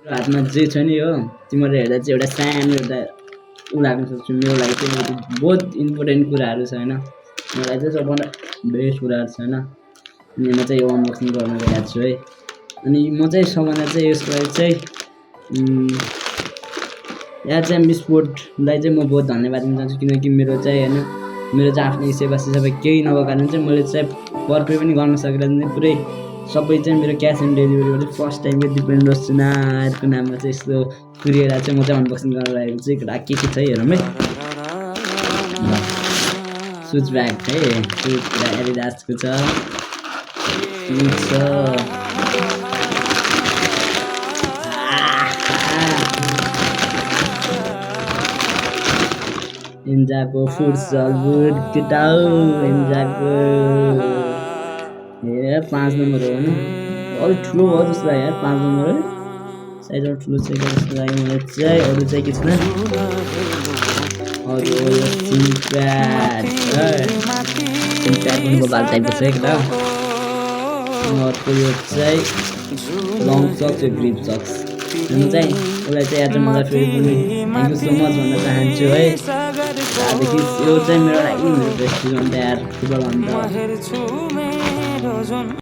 हातमा जे छ नि हो तिमीहरूले हेर्दा चाहिँ एउटा सानो एउटा ऊ लाग्न सक्छु मेरो लागि चाहिँ बहुत इम्पोर्टेन्ट कुराहरू छ होइन मलाई चाहिँ सबभन्दा बेस्ट कुराहरू छ होइन अनि म चाहिँ यो अनबक्सिङ गर्न गइरहेको छु है अनि म चाहिँ सबभन्दा चाहिँ यसको लागि चाहिँ यहाँ चाहिँ स्पोर्टलाई चाहिँ म बहुत धन्यवाद दिन चाहन्छु किनकि मेरो चाहिँ होइन मेरो चाहिँ आफ्नै सेवा केही नभएको कारण चाहिँ मैले चाहिँ पर्पे पनि गर्न सकेर पुरै सबै चाहिँ मेरो क्यास अन डेलिभरीबाट फर्स्ट टाइम दिपेन रचनाको नाममा चाहिँ यस्तो कुरिएर चाहिँ म चाहिँ अनबक्सिङ गरेर आएको चाहिँ के छ हेरौँ है सुज ब्याग है सुज ब्याग एडिडासको छ एन्जाको फुटसल बुट केटाउ एन्जाको 5 नम्बर हो होइन अलिक ठुलो हो जस्तो लाग्यो यार 5 नम्बर है साइजमा ठुलो चाहिँ जस्तो लाग्यो मलाई चाहिँ अरू चाहिँ के छैन अरू सिम्प्याड पनि बबाल टाइपको छ क्या अर्को यो चाहिँ लङ सक्स यो ग्रिप सक्स म चाहिँ उसलाई चाहिँ आज मलाई फेरि पनि थ्याङ्क यू सो मच भन्न चाहन्छु है त्यहाँदेखि यो चाहिँ मेरो लागि बेस्ट यार फुटबल भन्दा